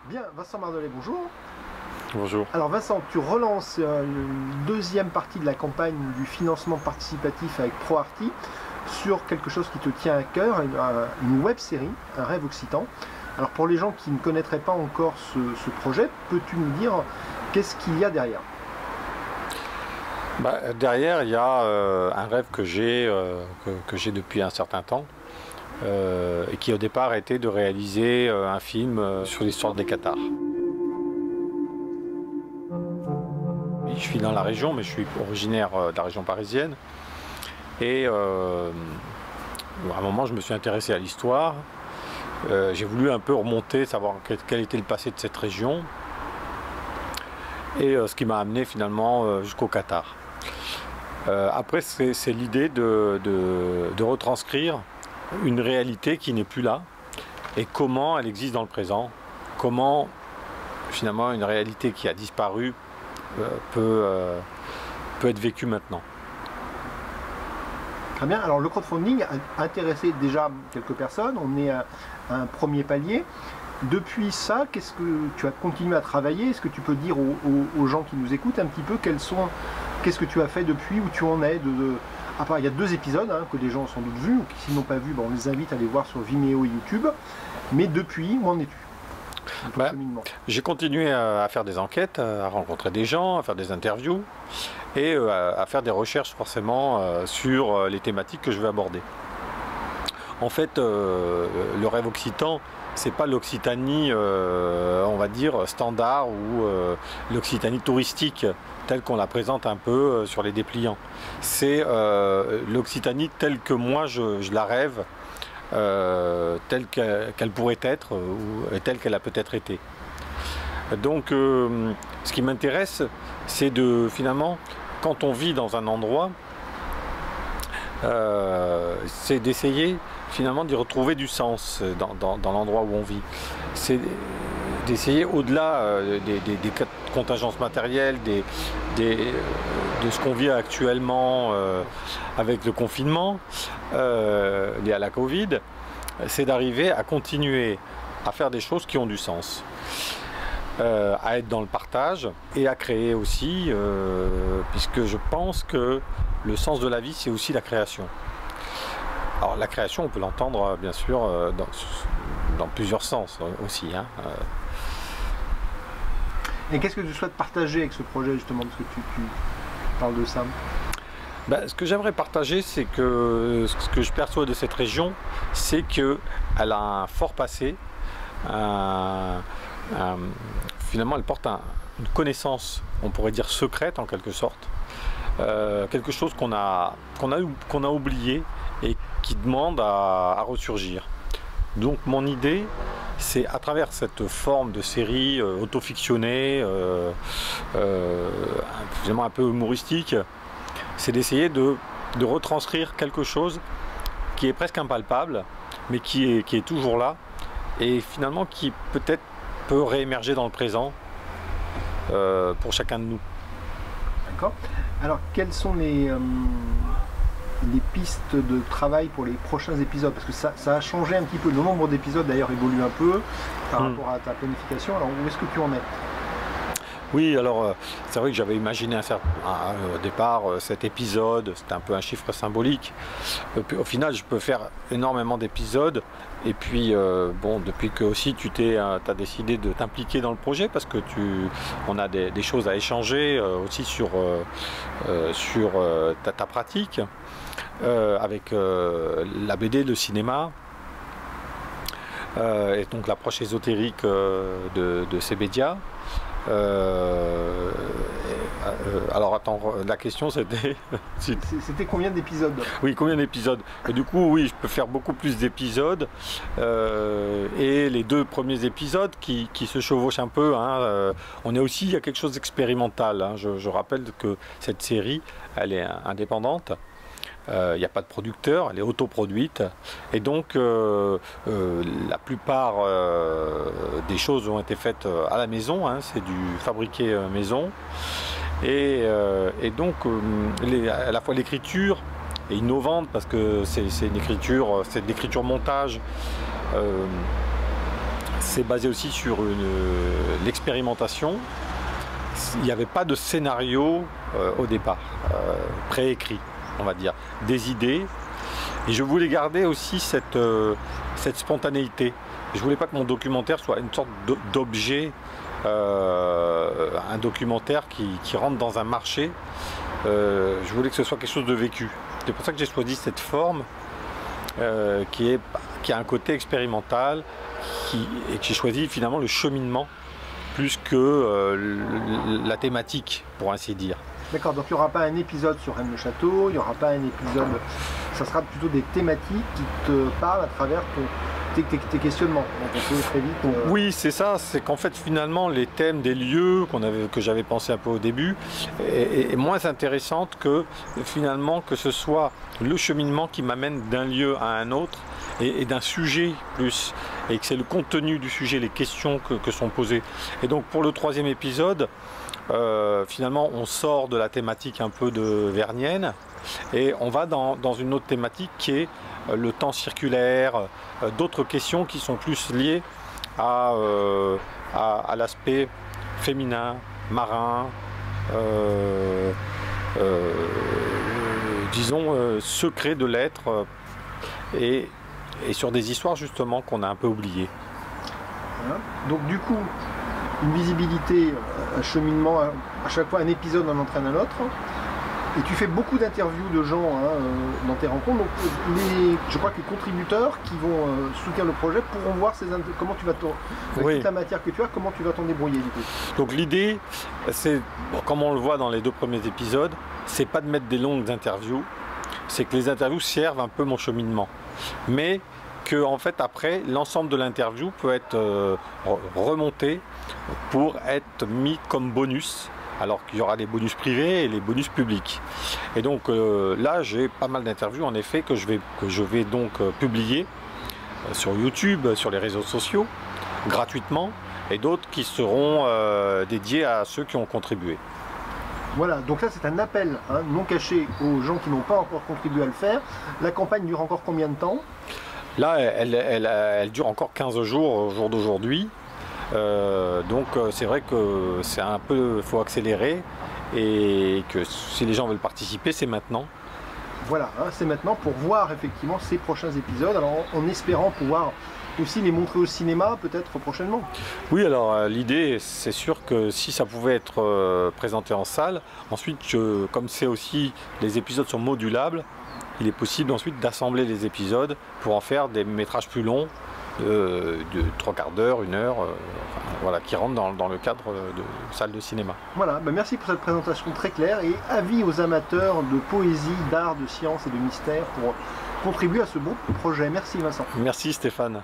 Bien, Vincent Mardelet, bonjour. Bonjour. Alors Vincent, tu relances une deuxième partie de la campagne du financement participatif avec ProArti sur quelque chose qui te tient à cœur, une web série, Un rêve occitan. Alors pour les gens qui ne connaîtraient pas encore ce projet, peux-tu nous dire qu'est-ce qu'il y a derrière? Derrière, il y a un rêve que j'ai depuis un certain temps et qui au départ était de réaliser un film sur l'histoire des Cathares. Je suis dans la région, mais je suis originaire de la région parisienne. Et à un moment, je me suis intéressé à l'histoire. J'ai voulu un peu remonter, savoir quel était le passé de cette région. Et ce qui m'a amené finalement jusqu'au Qatar. Après, c'est l'idée de retranscrire une réalité qui n'est plus là et comment elle existe dans le présent. Comment finalement une réalité qui a disparu peut être vécue maintenant. Très bien, alors le crowdfunding a intéressé déjà quelques personnes, on est à un premier palier. Depuis ça, qu'est-ce que tu as continué à travailler? Est-ce que tu peux dire aux gens qui nous écoutent un petit peu qu'est-ce que tu as fait depuis, où tu en es il y a 2 épisodes que les gens ont sans doute vus, ou qui s'ils n'ont pas vu, on les invite à les voir sur Vimeo et YouTube. Mais depuis, où en es-tu? J'ai continué à faire des enquêtes, à rencontrer des gens, à faire des interviews et à faire des recherches forcément sur les thématiques que je vais aborder. En fait, le rêve occitan, c'est pas l'Occitanie, on va dire, standard ou l'Occitanie touristique telle qu'on la présente un peu sur les dépliants. C'est l'Occitanie telle que moi je la rêve, telle qu'elle pourrait être ou telle qu'elle a peut-être été. Donc ce qui m'intéresse, c'est finalement, quand on vit dans un endroit, c'est d'essayer finalement d'y retrouver du sens dans l'endroit où on vit. C'est d'essayer au-delà des contingences matérielles, de ce qu'on vit actuellement avec le confinement lié à la Covid, c'est d'arriver à continuer à faire des choses qui ont du sens, à être dans le partage et à créer aussi, puisque je pense que le sens de la vie, c'est aussi la création. Alors la création, on peut l'entendre bien sûr dans plusieurs sens aussi. Et qu'est-ce que tu souhaites partager avec ce projet justement, parce que tu parles de ça? Ce que j'aimerais partager, c'est que ce que je perçois de cette région, c'est qu'elle a un fort passé. Finalement, elle porte une connaissance, on pourrait dire secrète en quelque sorte. Quelque chose qu'on a oublié et qui demande à ressurgir. Donc mon idée, c'est à travers cette forme de série autofictionnée, finalement un peu humoristique, c'est d'essayer de retranscrire quelque chose qui est presque impalpable, mais qui est toujours là, et finalement qui peut-être peut réémerger dans le présent pour chacun de nous. D'accord. Alors quelles sont les pistes de travail pour les prochains épisodes? Parce que ça a changé un petit peu, le nombre d'épisodes d'ailleurs évolue un peu par rapport à ta planification. Alors où est-ce que tu en es? Oui, alors c'est vrai que j'avais imaginé au départ cet épisode, c'était un peu un chiffre symbolique. Au final, je peux faire énormément d'épisodes. Et puis, depuis que aussi tu as décidé de t'impliquer dans le projet, parce que on a des choses à échanger aussi sur ta pratique, avec la BD, le cinéma, et donc l'approche ésotérique de ces médias. Alors attends, la question c'était... C'était combien d'épisodes? Oui, combien d'épisodes? Et du coup, oui, je peux faire beaucoup plus d'épisodes. Et les 2 premiers épisodes qui se chevauchent un peu, il y a quelque chose d'expérimental. Je rappelle que cette série, elle est indépendante. Il n'y a pas de producteur, elle est autoproduite et donc la plupart des choses ont été faites à la maison, c'est du fabriqué maison et donc à la fois l'écriture est innovante parce que c'est de l'écriture montage c'est basé aussi sur l'expérimentation. Il n'y avait pas de scénario au départ, préécrit, on va dire, des idées. Et je voulais garder aussi cette spontanéité. Je voulais pas que mon documentaire soit une sorte d'objet, un documentaire qui rentre dans un marché. Je voulais que ce soit quelque chose de vécu. C'est pour ça que j'ai choisi cette forme qui a un côté expérimental et que j'ai choisi finalement le cheminement plus que la thématique, pour ainsi dire. D'accord, donc il n'y aura pas un épisode sur Rennes le Château, il n'y aura pas un épisode, ça sera plutôt des thématiques qui te parlent à travers tes questionnements. Donc on peut très vite, Oui, c'est ça, c'est qu'en fait finalement les thèmes des lieux que j'avais pensé un peu au début est moins intéressante que finalement que ce soit le cheminement qui m'amène d'un lieu à un autre et d'un sujet plus, et que c'est le contenu du sujet, les questions que sont posées. Et donc pour le 3e épisode, finalement on sort de la thématique un peu de vernienne et on va dans une autre thématique qui est le temps circulaire, d'autres questions qui sont plus liées à l'aspect féminin, marin, disons secret de l'être et sur des histoires justement qu'on a un peu oubliées. Voilà. Donc du coup, une visibilité, un cheminement, à chaque fois un épisode en entraîne un autre. Et tu fais beaucoup d'interviews de gens dans tes rencontres. Donc je crois que les contributeurs qui vont soutenir le projet pourront voir comment tu vas avec toute la matière que tu as, comment tu vas t'en débrouiller du coup. Donc l'idée, c'est, comme on le voit dans les 2 premiers épisodes, c'est pas de mettre des longues interviews, c'est que les interviews servent un peu mon cheminement. Mais que en fait après, l'ensemble de l'interview peut être remonté pour être mis comme bonus. Alors qu'il y aura des bonus privés et les bonus publics. Et donc là, j'ai pas mal d'interviews en effet que je vais donc publier sur YouTube, sur les réseaux sociaux, gratuitement, et d'autres qui seront dédiés à ceux qui ont contribué. Voilà, donc là c'est un appel non caché aux gens qui n'ont pas encore contribué à le faire. La campagne dure encore combien de temps? Là, elle dure encore 15 jours au jour d'aujourd'hui. Donc c'est vrai que c'est un peu, faut accélérer et que si les gens veulent participer, c'est maintenant. Voilà, c'est maintenant pour voir effectivement ces prochains épisodes, alors en espérant pouvoir aussi les montrer au cinéma peut-être prochainement. Oui, alors l'idée c'est sûr que si ça pouvait être présenté en salle, ensuite comme c'est aussi, les épisodes sont modulables, il est possible ensuite d'assembler les épisodes pour en faire des métrages plus longs, de 3/4 d'heure, 1 heure, voilà, qui rentrent dans le cadre de salle de cinéma. Voilà, merci pour cette présentation très claire et avis aux amateurs de poésie, d'art, de science et de mystère pour contribuer à ce beau projet. Merci Vincent. Merci Stéphane.